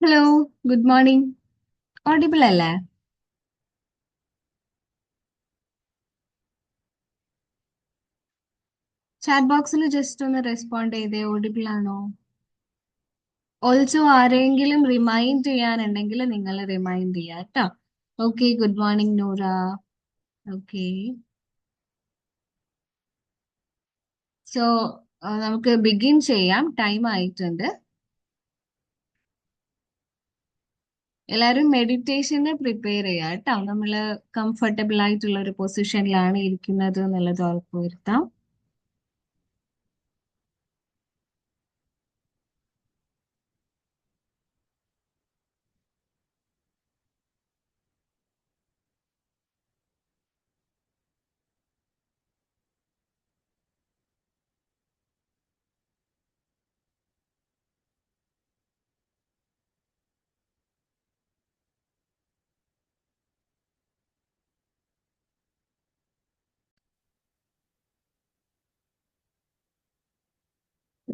Hello, good morning. Audible അല്ലേ? Chat ബോക്സിൽ just ഒന്ന് റെസ്പോണ്ട് ചെയ്തേ, ഓഡിബിൾ ആണോ? ഓൾസോ ആരെങ്കിലും റിമൈൻഡ് ചെയ്യാനുണ്ടെങ്കിൽ നിങ്ങൾ റിമൈൻഡ് ചെയ്യാം കേട്ടോ. Okay, good morning Noora. Okay, so നമുക്ക് ബിഗിൻ ചെയ്യാം. ടൈം ആയിട്ടുണ്ട്. എല്ലാവരും മെഡിറ്റേഷന് പ്രിപ്പയർ ചെയ്യാം കേട്ടോ. നമ്മൾ കംഫർട്ടബിൾ ആയിട്ടുള്ള ഒരു പൊസിഷനിലാണ് ഇരിക്കുന്നത് എന്നുള്ളത് ഉറപ്പുവരുത്താം.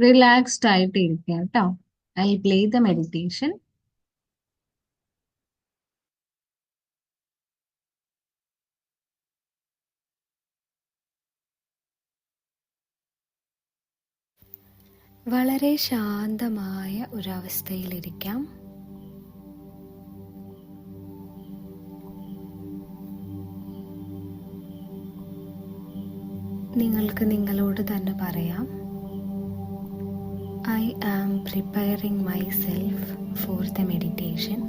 റിലാക്സ്ഡ് ആയിട്ട് ഇരിക്കുക കേട്ടോ. I play the meditation. വളരെ ശാന്തമായ ഒരവസ്ഥയിലിരിക്കാം. നിങ്ങൾക്ക് നിങ്ങളോട് തന്നെ പറയാം, I am preparing myself for the meditation.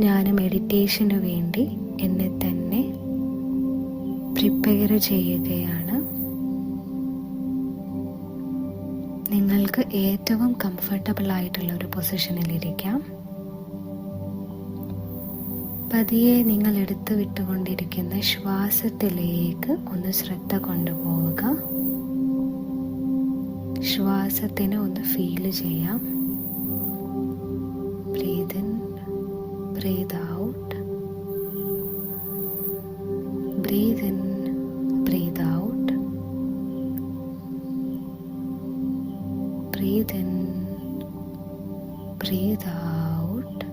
ഞാൻ മെഡിറ്റേഷന് വേണ്ടി എന്നെ തന്നെ പ്രിപ്പയർ ചെയ്യുകയാണ്. നിങ്ങൾക്ക് ഏറ്റവും കംഫർട്ടബിൾ ആയിട്ടുള്ള ഒരു പൊസിഷനിലിരിക്കാം. പതിയെ നിങ്ങൾ എടുത്തു വിട്ടുകൊണ്ടിരിക്കുന്ന ശ്വാസത്തിലേക്ക് ഒന്ന് ശ്രദ്ധ കൊണ്ടുപോവുക. ശ്വാസത്തിനെ ഒന്ന് ഫീൽ ചെയ്യാം. Breathe in, breathe out, breathe in, breathe out, breathe in, breathe out.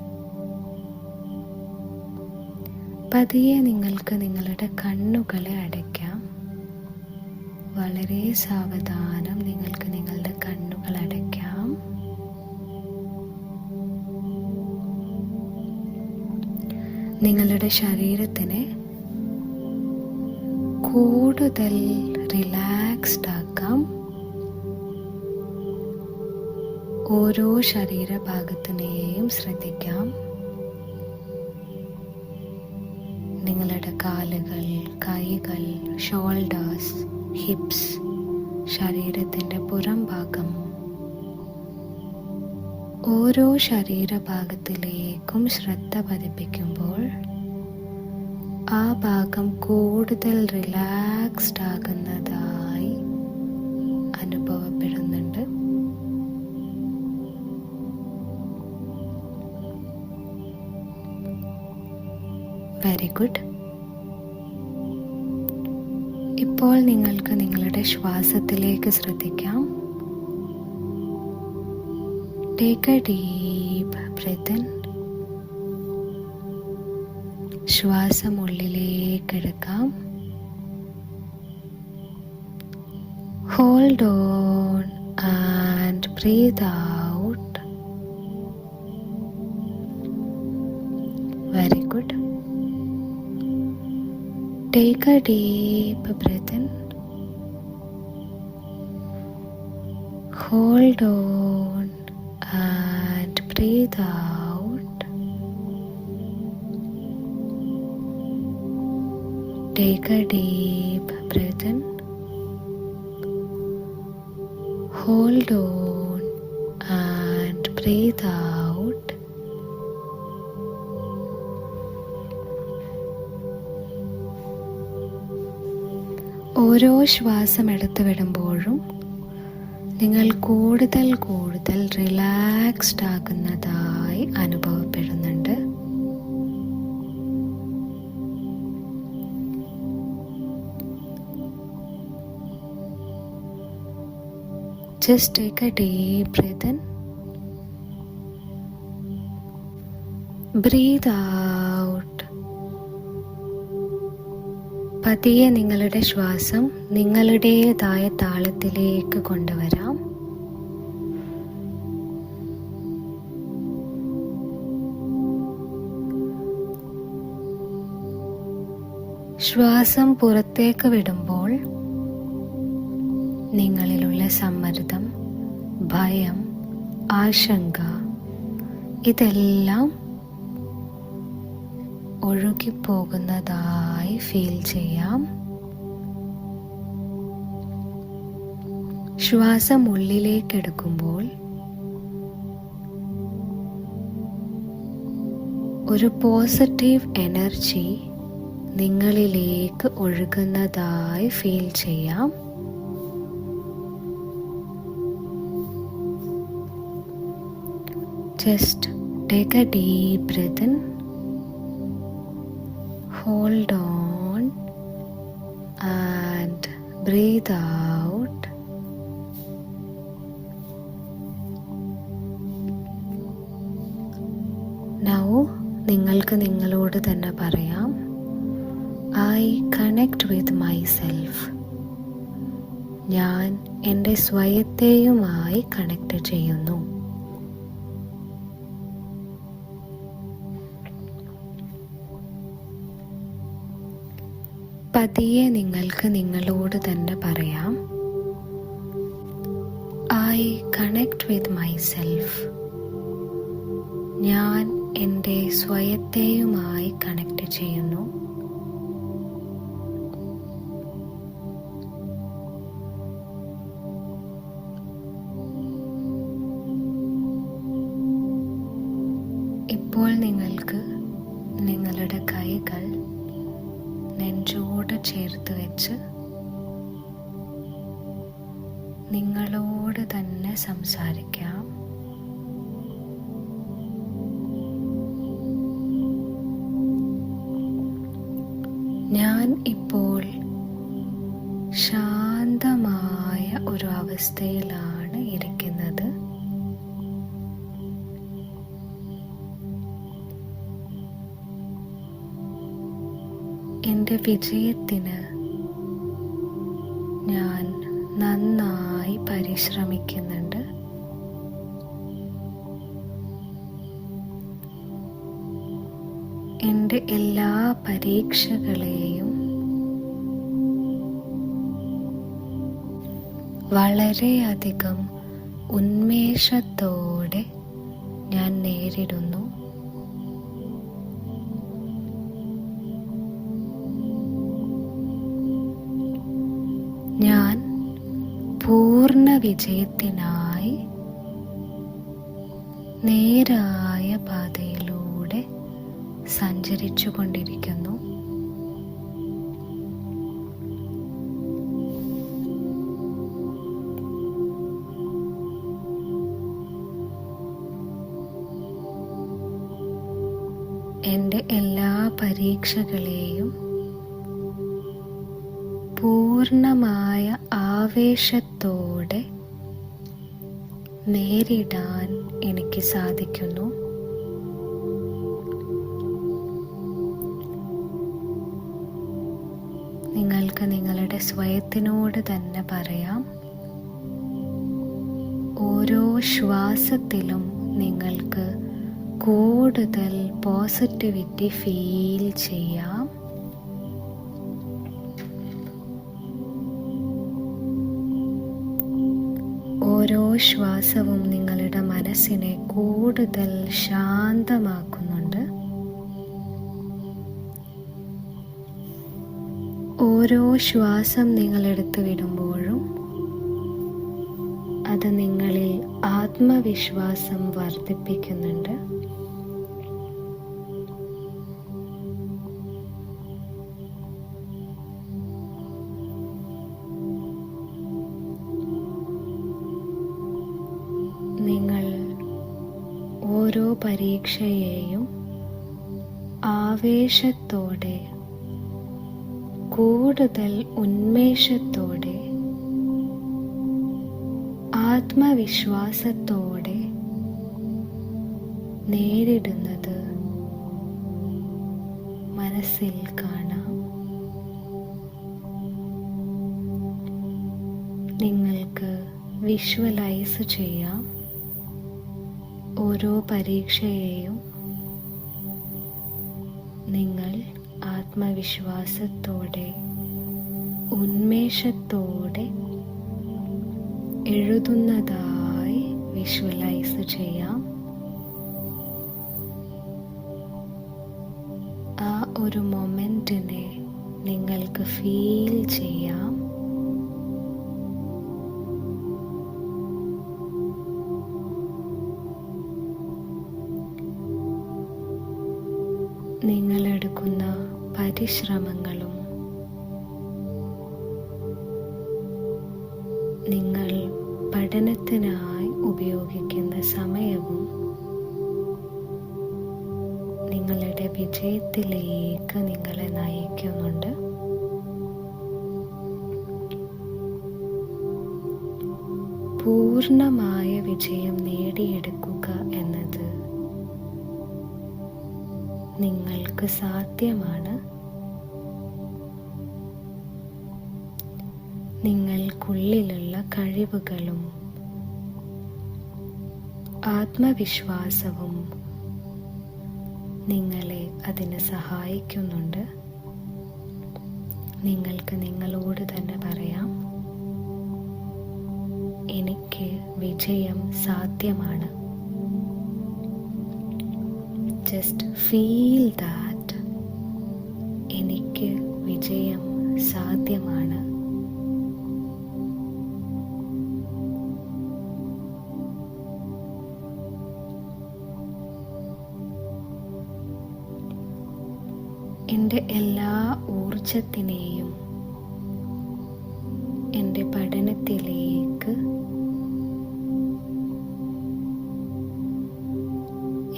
പതിയെ നിങ്ങൾക്ക് നിങ്ങളുടെ കണ്ണുകളെ അടയ്ക്കാം. വളരെ സാവധാനം നിങ്ങൾക്ക് നിങ്ങളുടെ കണ്ണുകൾ അടയ്ക്കാം. നിങ്ങളുടെ ശരീരത്തിനെ കൂടുതൽ റിലാക്സ്ഡ് ആക്കാം. ഓരോ ശരീരഭാഗത്തിനെയും ശ്രദ്ധിക്കാം. നിങ്ങളുടെ കാലുകൾ, കൈകൾ, ഷോൾഡേഴ്സ്, ഹിപ്സ്, ശരീരത്തിൻ്റെ പുറം ഭാഗം. ഓരോ ശരീരഭാഗത്തിലേക്കും ശ്രദ്ധ പതിപ്പിക്കുമ്പോൾ ആ ഭാഗം കൂടുതൽ റിലാക്സ്ഡ് ആകുന്നതായി അനുഭവപ്പെടുന്നുണ്ട്. Very good. ഇപ്പോൾ നിങ്ങൾക്ക് നിങ്ങളുടെ ശ്വാസത്തിലേക്ക് ശ്രദ്ധിക്കാം. Take a deep breath in. ശ്വാസം ഉള്ളിലേക്ക് എടുക്കാം. Hold on and breathe out. Very good. Take a deep breath in. Hold on and breathe out. Take a deep breath in. Hold on and breathe out. ഓരോ ശ്വാസം എടുത്തു വിടുമ്പോഴും നിങ്ങൾ കൂടുതൽ കൂടുതൽ relaxed ആകുന്നതായി അനുഭവപ്പെടുന്നുണ്ട്. Just take a deep breath in breathe out. പതിയെ നിങ്ങളുടെ ശ്വാസം നിങ്ങളുടേതായ താളത്തിലേക്ക് കൊണ്ടുവരാം. ശ്വാസം പുറത്തേക്ക് വിടുമ്പോൾ നിങ്ങളിലുള്ള സമ്മർദ്ദം, ഭയം, ആശങ്ക ഇതെല്ലാം ഒഴുകിപ്പോകുന്നതായി ഫീൽ ചെയ്യാം. ശ്വാസം ഉള്ളിലേക്ക് എടുക്കുമ്പോൾ ഒരു പോസിറ്റീവ് എനർജി നിങ്ങളിലേക്ക് ഒഴുകുന്നതായി ഫീൽ ചെയ്യാം. Just take a deep breath in, hold on and breathe out. Now നിങ്ങൾക്ക് നിങ്ങളോട് തന്നെ പറയാം, I connect with myself. ഞാൻ എൻ്റെ സ്വയത്തെയുമായി കണക്ട് ചെയ്യുന്നു. പതിയെ നിങ്ങൾക്ക് നിങ്ങളോട് തന്നെ പറയാം, I connect with myself. ഞാൻ എൻ്റെ സ്വയത്തെയുമായി കണക്ട് ചെയ്യുന്നു. ഇപ്പോൾ നിങ്ങൾക്ക് നിങ്ങളുടെ കൈകൾ നെഞ്ചോട് ചേർത്ത് വെച്ച് നിങ്ങളോട് തന്നെ സംസാരിക്കാം. ഞാൻ ഇപ്പോൾ ശാന്തമായ ഒരു അവസ്ഥയിലാണ് ഇരിക്കുന്നത്. എൻ്റെ വിജയത്തിന് ഞാൻ നന്നായി പരിശ്രമിക്കുന്നുണ്ട്. എൻ്റെ എല്ലാ പരീക്ഷകളെയും വളരെയധികം ഉന്മേഷത്തോടെ ഞാൻ നേരിടുന്നു. ഞാൻ പൂർണ്ണ വിജയത്തിനായി നേരായ പാതയിലൂടെ സഞ്ചരിച്ചു കൊണ്ടിരിക്കുന്നു. എൻ്റെ എല്ലാ പരീക്ഷകളെയും പൂർണ്ണമായ ആവേശത്തോടെ നേരിടാൻ എനിക്ക് സാധിക്കുന്നു. നിങ്ങൾക്ക് നിങ്ങളുടെ സ്വയത്തിനോട് തന്നെ പറയാം, ഓരോ ശ്വാസത്തിലും നിങ്ങൾക്ക് കൂടുതൽ പോസിറ്റിവിറ്റി ഫീൽ ചെയ്യാം. ഓരോ ശ്വാസവും നിങ്ങളുടെ മനസ്സിനെ കൂടുതൽ ശാന്തമാക്കുന്നുണ്ട്. ഓരോ ശ്വാസം നിങ്ങൾ എടുത്തു വിടുമ്പോഴും അത് നിങ്ങളിൽ ആത്മവിശ്വാസം വർദ്ധിപ്പിക്കുന്നുണ്ട്. നിങ്ങൾ ഓരോ പരീക്ഷയെയും ആവേശത്തോടെ, കൂടുതൽ ഉന്മേഷത്തോടെ, ആത്മവിശ്വാസത്തോടെ നേരിടുന്നത് മനസ്സിൽ കാണാം. നിങ്ങൾക്ക് വിഷ്വലൈസ് ചെയ്യാം ഓരോ പരീക്ഷയെയും നിങ്ങൾ ആത്മവിശ്വാസത്തോടെ, ഉന്മേഷത്തോടെ എഴുതുന്നതായി വിഷ്വലൈസ് ചെയ്യാം. ആ ഒരു മൊമെന്റിനെ നിങ്ങൾക്ക് ഫീൽ ചെയ്യാം. നിങ്ങളെടുക്കുന്ന പരിശ്രമങ്ങളും നിങ്ങൾ പഠനത്തിനായി ഉപയോഗിക്കുന്ന സമയവും നിങ്ങളുടെ വിജയത്തിലേക്ക് നിങ്ങളെ നയിക്കുന്നുണ്ട്. പൂർണ്ണമായ വിജയം നേടിയെടുക്കുക എന്നത് നിങ്ങൾക്ക് സാധ്യമാണ്. നിങ്ങൾക്കുള്ളിലുള്ള കഴിവുകളും ആത്മവിശ്വാസവും നിങ്ങളെ അതിന് സഹായിക്കുന്നുണ്ട്. നിങ്ങൾക്ക് നിങ്ങളോട് തന്നെ പറയാം, എനിക്ക് വിജയം സാധ്യമാണ്. ജസ്റ്റ് ഫീൽ ദാറ്റ് എനിക്ക് വിജയം സാധ്യമാണ്. എൻ്റെ എല്ലാ ഊർജത്തിനെയും എൻ്റെ പഠനത്തിലേക്ക്,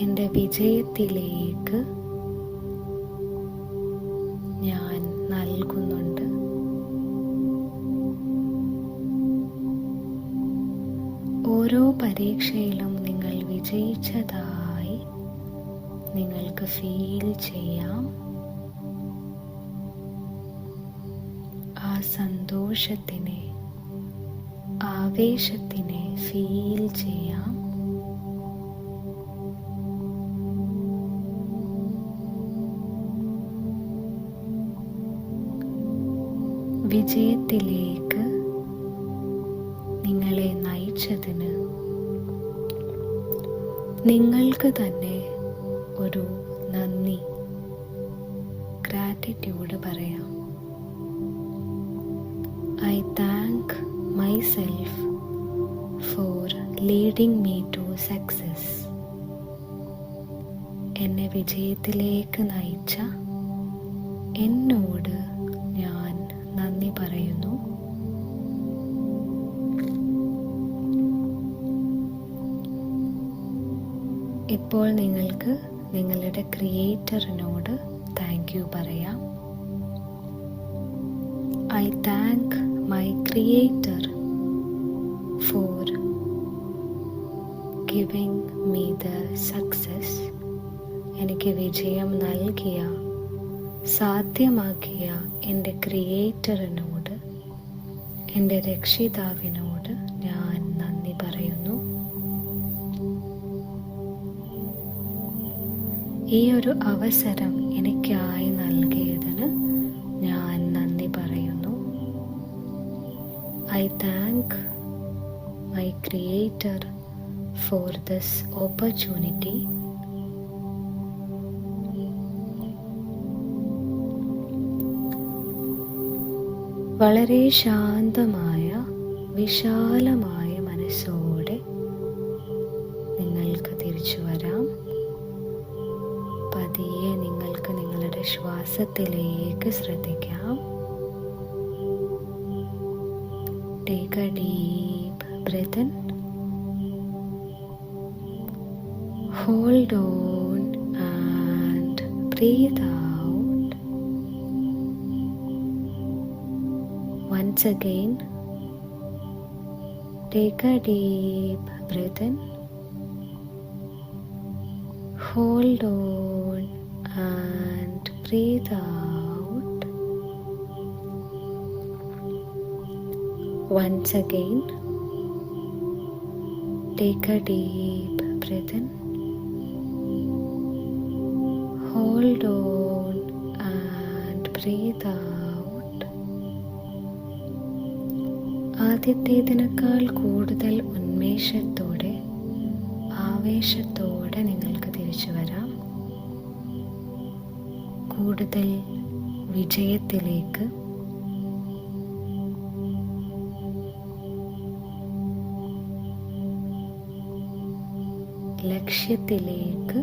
എൻ്റെ വിജയത്തിലേക്ക് ഞാൻ നൽകുന്നുണ്ട്. ഓരോ പരീക്ഷയിലും നിങ്ങൾ വിജയിച്ചതായി നിങ്ങൾക്ക് ഫീൽ ചെയ്യാം. ആ സന്തോഷത്തിനെ, ആവേശത്തിനെ ഫീൽ ചെയ്യാം. വിജയത്തിലേക്ക് നിങ്ങളെ നയിച്ചതിന് നിങ്ങൾക്ക് തന്നെ ഒരു നന്ദി, ഗ്രാറ്റിറ്റ്യൂഡ് പറയാം. I thank myself for leading me to success. എന്നെ വിജയത്തിലേക്ക് നയിച്ച എന്നോട് ഞാൻ നന്ദി പറയുന്നു. ഇപ്പോൾ നിങ്ങൾക്ക് നിങ്ങളുടെ ക്രിയേറ്ററിനോട് താങ്ക് യു പറയാം. I thank my Creator for giving me the success. എനിക്ക് വിജയം നൽകിയ, സാധ്യമാക്കിയ എൻ്റെ ക്രിയേറ്ററിനോട്, എൻ്റെ രക്ഷിതാവിനോട് ഞാൻ നന്ദി പറയുന്നു. ഈ ഒരു അവസരം എനിക്കായി നൽകിയതിന് ഞാൻ നന്ദി പറയുന്നു. I thank my Creator for this opportunity. വളരെ ശാന്തമായ, വിശാലമായ മനസ്സോടെ നിങ്ങൾക്ക് തിരിച്ചു വരാം. പതിയെ നിങ്ങൾക്ക് നിങ്ങളുടെ ശ്വാസത്തിലേക്ക് ശ്രദ്ധിക്കാം. Take a deep breath in. Hold on and breathe out. Once again, take a deep breath in. Hold on and breathe out. Once again, take a deep breath in. Hold on and breathe out. ആദ്യത്തേതിനേക്കാൾ കൂടുതൽ ഉന്മേഷത്തോടെ, ആവേശത്തോടെ നിങ്ങൾക്ക് തിരിച്ചു വരാം. കൂടുതൽ വിജയത്തിലേക്ക്, ലക്ഷ്യത്തിലേക്ക്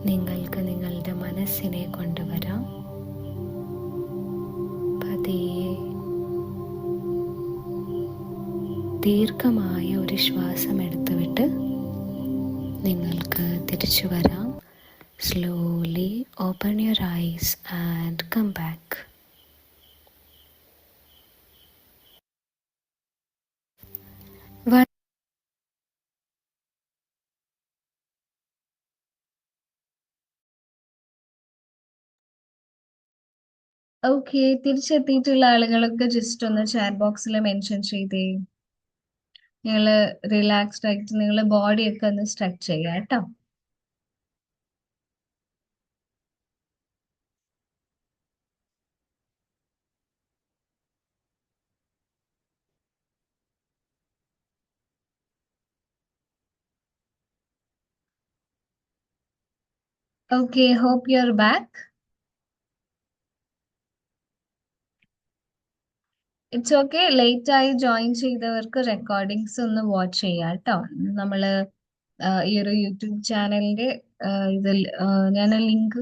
നിങ്ങൾക്ക് നിങ്ങളുടെ മനസ്സിനെ കൊണ്ടുവരാം. പതിയെ ദീർഘമായ ഒരു ശ്വാസം എടുത്തുവിട്ട് നിങ്ങൾക്ക് തിരിച്ചു വരാം. Slowly open your eyes and come back. Okay, തിരിച്ചെത്തിയിട്ടുള്ള ആളുകളൊക്കെ ജസ്റ്റ് ഒന്ന് ചാറ്റ് ബോക്സിൽ മെൻഷൻ ചെയ്തേ. നിങ്ങൾ റിലാക്സ്ഡ് ആയിട്ട് നിങ്ങളുടെ ബോഡിയൊക്കെ ഒന്ന് സ്ട്രെച്ച് ചെയ്യുക കേട്ടോ. Okay, hope you are back. It's okay, late ആയി ജോയിൻ ചെയ്തവർക്ക് റെക്കോർഡിങ്സ് ഒന്ന് വാച്ച് ചെയ്യാം കേട്ടോ. നമ്മള് ഈ ഒരു യൂട്യൂബ് ചാനലിന്റെ ഇതിൽ ഞാൻ ലിങ്ക്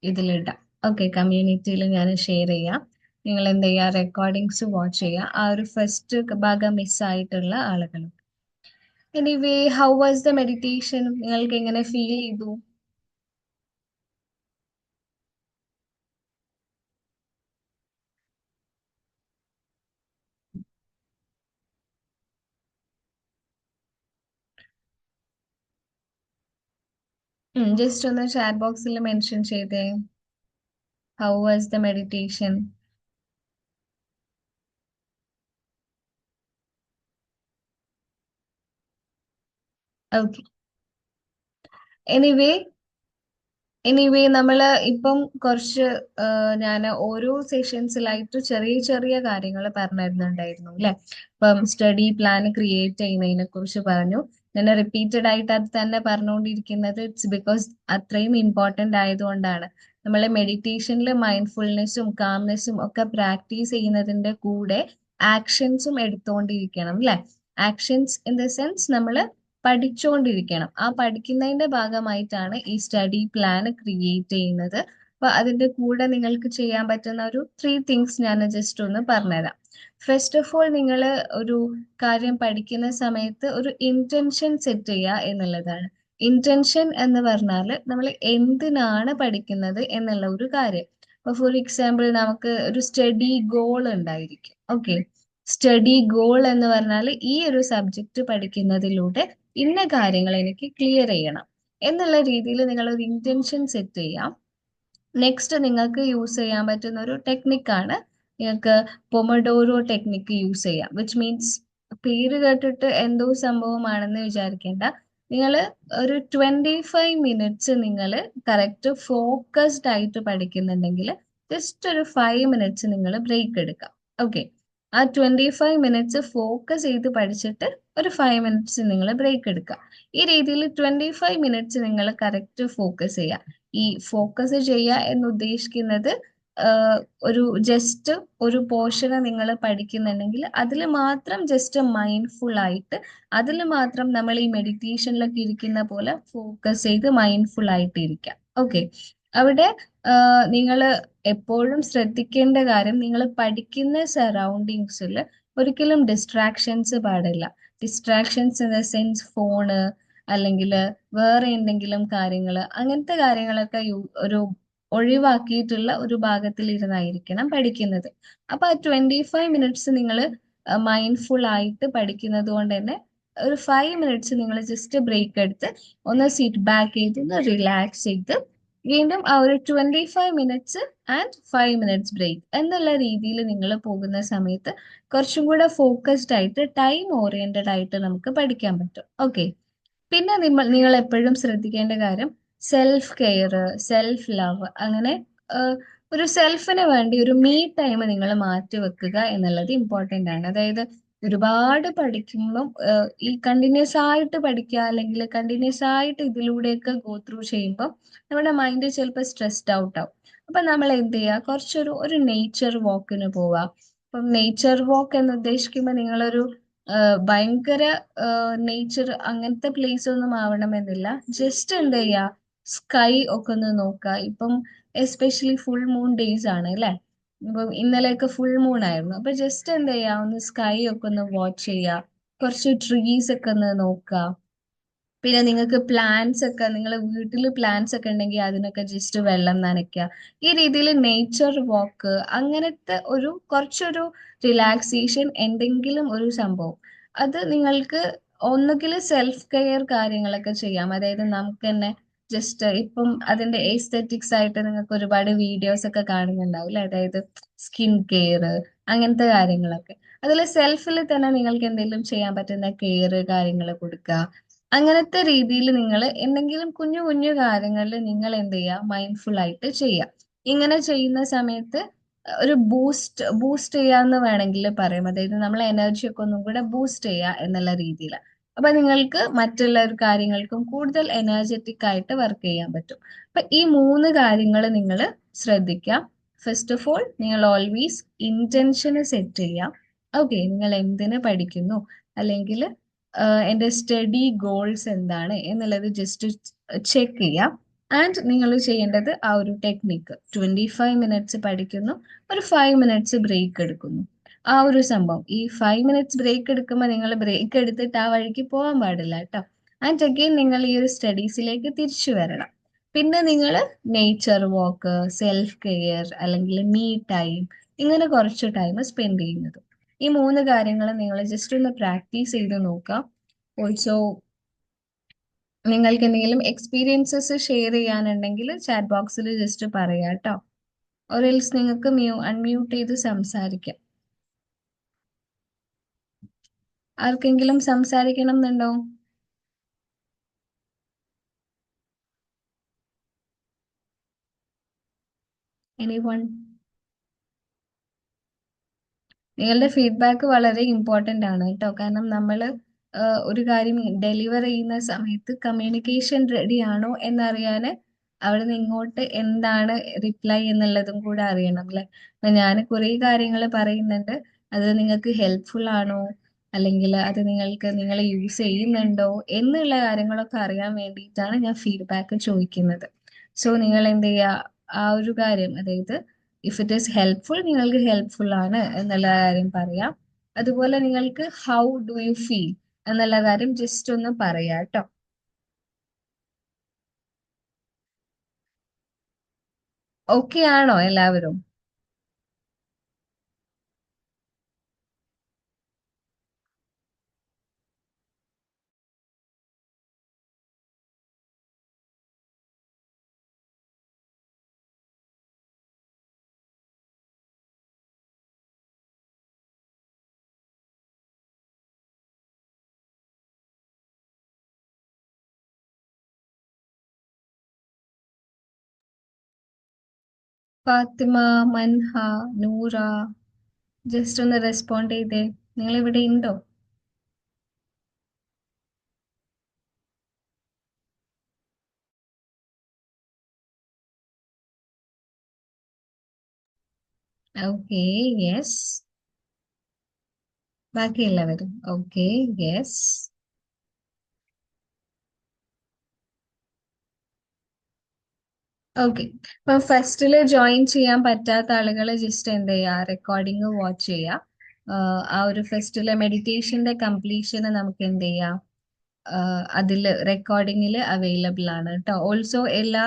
ഇതിലിടാം. ഓക്കെ, കമ്മ്യൂണിറ്റിയിൽ ഞാൻ ഷെയർ ചെയ്യാം. നിങ്ങൾ എന്ത് ചെയ്യുക, റെക്കോർഡിങ്സ് വാച്ച് ചെയ്യുക. ആ ഒരു ഫസ്റ്റ് ഭാഗം മിസ്സായിട്ടുള്ള ആളുകൾ. Anyway, how was the meditation? നിങ്ങൾക്ക് എങ്ങനെ ഫീൽ ചെയ്തു? ജസ്റ്റ് ഒന്ന് ചാറ്റ് ബോക്സിൽ മെൻഷൻ ചെയ്തേ. How was the meditation? Okay, anyway നമ്മൾ ഇപ്പം കുറച്ച് ഞാൻ ഓരോ സെഷൻസിലായിട്ട് ചെറിയ ചെറിയ കാര്യങ്ങൾ പറഞ്ഞു തരുന്നുണ്ടായിരുന്നു അല്ലെ. ഇപ്പം സ്റ്റഡി പ്ലാൻ ക്രിയേറ്റ് ചെയ്യുന്നതിനെ കുറിച്ച് പറഞ്ഞു. ഞാൻ റിപ്പീറ്റഡ് ആയിട്ട് അത് തന്നെ പറഞ്ഞുകൊണ്ടിരിക്കുന്നത് ഇറ്റ്സ് ബിക്കോസ് അത്രയും ഇമ്പോർട്ടൻ്റ് ആയതുകൊണ്ടാണ്. നമ്മൾ മെഡിറ്റേഷനിൽ മൈൻഡ്ഫുൾനെസ്സും കാംനെസ്സും ഒക്കെ പ്രാക്ടീസ് ചെയ്യുന്നതിന്റെ കൂടെ ആക്ഷൻസും എടുത്തുകൊണ്ടിരിക്കണം അല്ലെ. ആക്ഷൻസ് ഇൻ ദ സെൻസ് നമ്മൾ പഠിച്ചുകൊണ്ടിരിക്കണം. ആ പഠിക്കുന്നതിന്റെ ഭാഗമായിട്ടാണ് ഈ സ്റ്റഡി പ്ലാൻ ക്രിയേറ്റ് ചെയ്യുന്നത്. അപ്പൊ അതിന്റെ കൂടെ നിങ്ങൾക്ക് ചെയ്യാൻ പറ്റുന്ന ഒരു 3 തിങ്സ് ഞാൻ ജസ്റ്റ് ഒന്ന് പറഞ്ഞുതരാം. ഫസ്റ്റ് ഓഫ് ഓൾ, നിങ്ങൾ ഒരു കാര്യം പഠിക്കുന്ന സമയത്ത് ഒരു ഇന്റൻഷൻ സെറ്റ് ചെയ്യുക എന്നുള്ളതാണ്. ഇന്റൻഷൻ എന്ന് പറഞ്ഞാൽ നമ്മൾ എന്തിനാണ് പഠിക്കുന്നത് എന്നുള്ള ഒരു കാര്യം. ഇപ്പൊ ഫോർ എക്സാമ്പിൾ, നമുക്ക് ഒരു സ്റ്റഡി ഗോൾ ഉണ്ടായിരിക്കും. ഓക്കെ, സ്റ്റഡി ഗോൾ എന്ന് പറഞ്ഞാൽ ഈ ഒരു സബ്ജക്റ്റ് പഠിക്കുന്നതിലൂടെ ഇന്ന കാര്യങ്ങൾ എനിക്ക് ക്ലിയർ ചെയ്യണം എന്നുള്ള രീതിയിൽ നിങ്ങൾ ഒരു ഇന്റൻഷൻ സെറ്റ് ചെയ്യാം. നെക്സ്റ്റ് നിങ്ങൾക്ക് യൂസ് ചെയ്യാൻ പറ്റുന്ന ഒരു ടെക്നിക്കാണ്, നിങ്ങൾക്ക് പൊമഡോറോ ടെക്നിക്ക് യൂസ് ചെയ്യാം. വിച്ച് മീൻസ്, പേര് കേട്ടിട്ട് എന്തോ സംഭവമാണെന്ന് വിചാരിക്കേണ്ട. നിങ്ങൾ ഒരു 25 മിനിറ്റ്സ് നിങ്ങൾ കറക്റ്റ് ഫോക്കസ്ഡ് ആയിട്ട് പഠിക്കുന്നുണ്ടെങ്കിൽ ജസ്റ്റ് ഒരു 5 മിനിറ്റ്സ് നിങ്ങൾ ബ്രേക്ക് എടുക്കാം. ഓക്കെ, ആ 25 മിനിറ്റ്സ് ഫോക്കസ് ചെയ്ത് പഠിച്ചിട്ട് ഒരു 5 മിനിറ്റ്സ് നിങ്ങൾ ബ്രേക്ക് എടുക്കുക. ഈ രീതിയിൽ 25 മിനിറ്റ്സ് നിങ്ങൾ കറക്റ്റ് ഫോക്കസ് ചെയ്യുക. ഈ ഫോക്കസ് ചെയ്യുക എന്ന് ഉദ്ദേശിക്കുന്നത് ഒരു ജസ്റ്റ് ഒരു പോർഷനെ നിങ്ങൾ പഠിക്കുന്നുണ്ടെങ്കിൽ അതിൽ മാത്രം ജസ്റ്റ് മൈൻഡ്ഫുൾ ആയിട്ട്, അതിൽ മാത്രം നമ്മൾ ഈ മെഡിറ്റേഷനിലൊക്കെ ഇരിക്കുന്ന പോലെ ഫോക്കസ് ചെയ്ത് മൈൻഡ്ഫുൾ ആയിട്ട് ഇരിക്കാം. ഓക്കെ, അവിടെ നിങ്ങൾ എപ്പോഴും ശ്രദ്ധിക്കേണ്ട കാര്യം, നിങ്ങൾ പഠിക്കുന്ന സറൗണ്ടിങ്സിൽ ഒരിക്കലും ഡിസ്ട്രാക്ഷൻസ് പാടില്ല. Distractions in the sense phone അല്ലെങ്കിൽ വേറെ എന്തെങ്കിലും കാര്യങ്ങൾ, അങ്ങനത്തെ കാര്യങ്ങളൊക്കെ ഒരു ഒഴിവാക്കിയിട്ടുള്ള ഒരു ഭാഗത്തിൽ ഇരുന്നായിരിക്കണം പഠിക്കുന്നത്. അപ്പൊ ആ 25 മിനിറ്റ്സ് നിങ്ങൾ മൈൻഡ്ഫുൾ ആയിട്ട് പഠിക്കുന്നത് കൊണ്ട് തന്നെ ഒരു 5 മിനിറ്റ്സ് നിങ്ങൾ ജസ്റ്റ് ബ്രേക്ക് എടുത്ത് ഒന്ന് സിറ്റ് ബാക്ക് ചെയ്ത് ഒന്ന് റിലാക്സ് ചെയ്ത് വീണ്ടും ആ ഒരു 25 മിനിറ്റ്സ് ആൻഡ് 5 മിനിറ്റ്സ് ബ്രേക്ക് എന്നുള്ള രീതിയിൽ നിങ്ങൾ പോകുന്ന സമയത്ത് കുറച്ചും കൂടെ ഫോക്കസ്ഡ് ആയിട്ട് ടൈം ഓറിയന്റഡ് ആയിട്ട് നമുക്ക് പഠിക്കാൻ പറ്റും. ഓക്കെ. പിന്നെ നിങ്ങൾ എപ്പോഴും ശ്രദ്ധിക്കേണ്ട കാര്യം സെൽഫ് കെയർ, സെൽഫ് ലവ്, അങ്ങനെ ഒരു സെൽഫിന് വേണ്ടി ഒരു മീ ടൈം നിങ്ങൾ മാറ്റി വെക്കുക എന്നുള്ളത് ഇമ്പോർട്ടൻ്റ് ആണ്. അതായത് ഒരുപാട് പഠിക്കുമ്പം ഈ കണ്ടിന്യൂസ് ആയിട്ട് പഠിക്കുക അല്ലെങ്കിൽ കണ്ടിന്യൂസ് ആയിട്ട് ഇതിലൂടെയൊക്കെ ഗോ ത്രൂ ചെയ്യുമ്പോൾ നമ്മുടെ മൈൻഡ് ചിലപ്പോൾ സ്ട്രെസ്ഡ് ഔട്ട് ആവും. അപ്പൊ നമ്മൾ എന്ത് ചെയ്യുക, കുറച്ചൊരു നേച്ചർ വാക്കിന് പോവുക. ഇപ്പം നേച്ചർ വാക്ക് എന്ന് ഉദ്ദേശിക്കുമ്പോൾ നിങ്ങളൊരു ഭയങ്കര നേച്ചർ അങ്ങനത്തെ പ്ലേസ് ഒന്നും ആവണമെന്നില്ല. ജസ്റ്റ് എന്ത് ചെയ്യുക, സ്കൈ ഒക്കെ ഒന്ന് നോക്കുക. ഇപ്പം എസ്പെഷ്യലി ഫുൾ മൂൺ ഡേയ്സ് ആണ് അല്ലേ? ഇപ്പം ഇന്നലെയൊക്കെ ഫുൾ മൂൺ ആയിരുന്നു. അപ്പൊ ജസ്റ്റ് എന്ത് ചെയ്യുക, ഒന്ന് സ്കൈ ഒക്കെ ഒന്ന് വാച്ച് ചെയ്യുക, കുറച്ച് ട്രീസ് ഒക്കെ ഒന്ന് നോക്കുക. പിന്നെ നിങ്ങൾക്ക് പ്ലാന്റ്സ് ഒക്കെ, നിങ്ങളെ വീട്ടിൽ പ്ലാന്റ്സ് ഒക്കെ ഉണ്ടെങ്കിൽ അതിനൊക്കെ ജസ്റ്റ് വെള്ളം നനയ്ക്കുക. ഈ രീതിയിൽ നേച്ചർ വാക്ക്, അങ്ങനത്തെ കുറച്ചൊരു റിലാക്സേഷൻ എന്തെങ്കിലും ഒരു സംഭവം അത് നിങ്ങൾക്ക് ഒന്നുകിൽ സെൽഫ് കെയർ കാര്യങ്ങളൊക്കെ ചെയ്യാം. അതായത് നമുക്ക് തന്നെ ജസ്റ്റ് ഇപ്പം അതിന്റെ എസ്തെറ്റിക്സ് ആയിട്ട് നിങ്ങൾക്ക് ഒരുപാട് വീഡിയോസ് ഒക്കെ കാണുന്നുണ്ടാവും അല്ലെ? അതായത് സ്കിൻ കെയർ, അങ്ങനത്തെ കാര്യങ്ങളൊക്കെ. അതിൽ സെൽഫിൽ തന്നെ നിങ്ങൾക്ക് എന്തെങ്കിലും ചെയ്യാൻ പറ്റുന്ന കെയർ കാര്യങ്ങൾ കൊടുക്കുക. അങ്ങനത്തെ രീതിയിൽ നിങ്ങൾ എന്തെങ്കിലും കുഞ്ഞു കുഞ്ഞു കാര്യങ്ങളിൽ നിങ്ങൾ എന്ത് ചെയ്യുക, മൈൻഡ്ഫുൾ ആയിട്ട് ചെയ്യുക. ഇങ്ങനെ ചെയ്യുന്ന സമയത്ത് ഒരു ബൂസ്റ്റ് ചെയ്യാന്ന് വേണമെങ്കിൽ പറയാം. അതായത് നമ്മളെ എനർജി ഒക്കെ ഒന്നും കൂടെ ബൂസ്റ്റ് ചെയ്യുക എന്നുള്ള രീതിയിൽ. അപ്പൊ നിങ്ങൾക്ക് മറ്റുള്ള ഒരു കാര്യങ്ങൾക്കും കൂടുതൽ എനർജറ്റിക് ആയിട്ട് വർക്ക് ചെയ്യാൻ പറ്റും. അപ്പൊ ഈ 3 കാര്യങ്ങൾ നിങ്ങൾ ശ്രദ്ധിക്കുക. ഫസ്റ്റ് ഓഫ് ഓൾ നിങ്ങൾ ഓൾവേസ് ഇന്റൻഷന് സെറ്റ് ചെയ്യാം. ഓക്കെ, നിങ്ങൾ എന്തിനു പഠിക്കുന്നു, അല്ലെങ്കിൽ എൻ്റെ സ്റ്റഡി ഗോൾസ് എന്താണ് എന്നുള്ളത് ജസ്റ്റ് ചെക്ക് ചെയ്യാം. ആൻഡ് നിങ്ങൾ ചെയ്യേണ്ടത് ആ ഒരു ടെക്നിക്ക് 25 മിനിറ്റ്സ് പഠിക്കുന്നു, ഒരു 5 മിനിറ്റ്സ് ബ്രേക്ക് എടുക്കുന്നു. ആ ഒരു സംഭവം, ഈ 5 മിനിറ്റ്സ് ബ്രേക്ക് എടുക്കുമ്പോൾ നിങ്ങൾ ബ്രേക്ക് എടുത്തിട്ട് ആ വഴിക്ക് പോകാൻ പാടില്ല കേട്ടോ. ആൻഡ് അഗെയിൻ നിങ്ങൾ ഈ ഒരു സ്റ്റഡീസിലേക്ക് തിരിച്ചു വരണം. പിന്നെ നിങ്ങൾ നേച്ചർ വാക്ക്, സെൽഫ് കെയർ അല്ലെങ്കിൽ മീ ടൈം, ഇങ്ങനെ കുറച്ച് ടൈം സ്പെൻഡ് ചെയ്യുന്നത്. ഈ 3 കാര്യങ്ങൾ നിങ്ങൾ ജസ്റ്റ് ഒന്ന് പ്രാക്ടീസ് ചെയ്ത് നോക്കാം. ഓൾസോ നിങ്ങൾക്ക് എന്തെങ്കിലും എക്സ്പീരിയൻസസ് ഷെയർ ചെയ്യാനുണ്ടെങ്കിൽ ചാറ്റ് ബോക്സിൽ ജസ്റ്റ് പറയാം കേട്ടോ. ഓർഎൽസ് നിങ്ങൾക്ക് അൺമ്യൂട്ട് ചെയ്ത് സംസാരിക്കാം. ആർക്കെങ്കിലും സംസാരിക്കണം എന്നുണ്ടോ? എനിവൺ? നിങ്ങളുടെ ഫീഡ്ബാക്ക് വളരെ ഇമ്പോർട്ടൻ്റ് ആണ് കേട്ടോ. കാരണം നമ്മൾ ഒരു കാര്യം ഡെലിവർ ചെയ്യുന്ന സമയത്ത് കമ്മ്യൂണിക്കേഷൻ റെഡി ആണോ എന്നറിയാൻ അവിടെ നിന്ന് ഇങ്ങോട്ട് എന്താണ് റിപ്ലൈ എന്നുള്ളതും കൂടെ അറിയണം അല്ലെ? അപ്പൊ ഞാൻ കുറേ കാര്യങ്ങൾ പറയുന്നുണ്ട്, അത് നിങ്ങൾക്ക് ഹെൽപ്ഫുൾ ആണോ, അല്ലെങ്കിൽ അത് നിങ്ങൾ യൂസ് ചെയ്യുന്നുണ്ടോ എന്നുള്ള കാര്യങ്ങളൊക്കെ അറിയാൻ വേണ്ടിയിട്ടാണ് ഞാൻ ഫീഡ്ബാക്ക് ചോദിക്കുന്നത്. സോ നിങ്ങൾ എന്ത് ചെയ്യുക, ആ ഒരു കാര്യം, അതായത് ഇഫ് ഇറ്റ് ഈസ് ഹെൽപ്ഫുൾ, നിങ്ങൾക്ക് ഹെൽപ്ഫുൾ ആണ് എന്നുള്ള കാര്യം പറയാം. അതുപോലെ നിങ്ങൾക്ക് ഹൗ ഡു യു ഫീൽ എന്നുള്ള കാര്യം ജസ്റ്റ് ഒന്ന് പറയാം കേട്ടോ. ഓക്കെ ആണോ എല്ലാവരും? ഫാത്തിമ, മൻഹ, നൂറ, ജസ്റ്റ് ഒന്ന് റെസ്പോണ്ട് ചെയ്തേ. നിങ്ങൾ ഇവിടെ ഉണ്ടോ? Okay, yes. ബാക്കി എല്ലാവരും ഓക്കെ, യെസ്. ഓക്കെ. ഇപ്പൊ ഫസ്റ്റില് ജോയിൻ ചെയ്യാൻ പറ്റാത്ത ആളുകൾ ജസ്റ്റ് എന്ത് ചെയ്യുക, റെക്കോർഡിംഗ് വാച്ച് ചെയ്യുക. ആ ഒരു ഫസ്റ്റിലെ മെഡിറ്റേഷന്റെ കംപ്ലീഷന് നമുക്ക് എന്ത് ചെയ്യാം, അതിൽ റെക്കോർഡിങ്ങിൽ അവൈലബിൾ ആണ് കേട്ടോ. ഓൾസോ എല്ലാ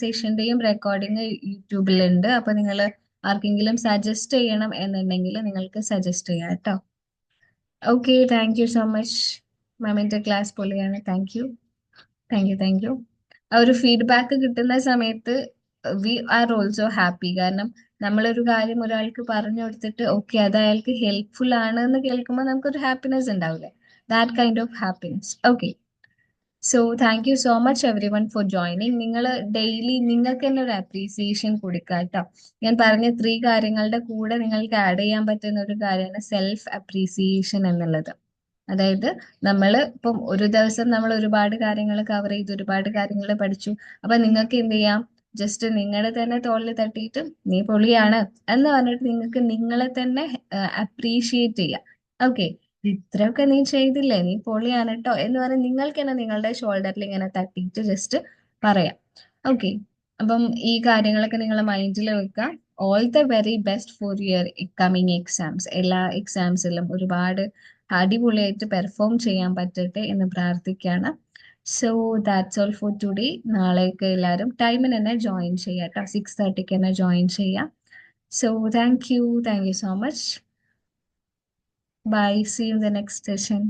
സെഷന്റെയും റെക്കോർഡിങ് യൂട്യൂബിലുണ്ട്. അപ്പൊ നിങ്ങൾ ആർക്കെങ്കിലും സജസ്റ്റ് ചെയ്യണം എന്നുണ്ടെങ്കിൽ നിങ്ങൾക്ക് സജസ്റ്റ് ചെയ്യാം കേട്ടോ. Okay, thank you so much. മാമിന്റെ ക്ലാസ് പൊളിയാണ്. Thank you. Thank you. ആ ഒരു ഫീഡ്ബാക്ക് കിട്ടുന്ന സമയത്ത് വി ആർ ഓൾസോ ഹാപ്പി. കാരണം നമ്മളൊരു കാര്യം ഒരാൾക്ക് പറഞ്ഞു കൊടുത്തിട്ട് ഓക്കെ അത് അയാൾക്ക് ഹെൽപ്ഫുൾ ആണ് എന്ന് കേൾക്കുമ്പോൾ നമുക്കൊരു ഹാപ്പിനെസ് ഉണ്ടാവില്ലേ? That kind of happiness. Okay. So thank you so much every one for joining. നിങ്ങൾ ഡെയിലി നിങ്ങൾക്ക് തന്നെ ഒരു അപ്രീസിയേഷൻ കൊടുക്കുക കേട്ടോ. ഞാൻ പറഞ്ഞ 3 കാര്യങ്ങളുടെ കൂടെ നിങ്ങൾക്ക് ആഡ് ചെയ്യാൻ പറ്റുന്ന ഒരു കാര്യമാണ് സെൽഫ് അപ്രീസിയേഷൻ എന്നുള്ളത്. അതായത് നമ്മൾ ഇപ്പം ഒരു ദിവസം നമ്മൾ ഒരുപാട് കാര്യങ്ങൾ കവർ ചെയ്തു, ഒരുപാട് കാര്യങ്ങൾ പഠിച്ചു. അപ്പൊ നിങ്ങൾക്ക് എന്ത് ചെയ്യാം? ജസ്റ്റ് നിങ്ങളുടെ തന്നെ തോളിൽ തട്ടിയിട്ട് നീ പൊളിയാണ് എന്ന് പറഞ്ഞിട്ട് നിങ്ങൾക്ക് നിങ്ങളെ തന്നെ അപ്രീഷിയേറ്റ് ചെയ്യാം. ഓക്കെ, ഇത്രയൊക്കെ നീ ചെയ്തില്ലേ, നീ പൊളിയാണ് കേട്ടോ എന്ന് പറഞ്ഞ് നിങ്ങൾക്ക് തന്നെ നിങ്ങളുടെ ഷോൾഡറിൽ ഇങ്ങനെ തട്ടിയിട്ട് ജസ്റ്റ് പറയാം. ഓക്കെ, അപ്പം ഈ കാര്യങ്ങളൊക്കെ നിങ്ങൾ മൈൻഡിൽ വെക്കുക. All the very best for your coming exams. എല്ലാ എക്സാംസിലും ഒരുപാട് അടിപൊളിയായിട്ട് പെർഫോം ചെയ്യാൻ പറ്റട്ടെ എന്ന് പ്രാർത്ഥിക്കുകയാണ്. So that's all for today. നാളേക്ക് എല്ലാവരും ടൈമിന് തന്നെ ജോയിൻ ചെയ്യാം കേട്ടോ. 6:30 തന്നെ ജോയിൻ ചെയ്യാം. So thank you so much. Bye, see you in the next session.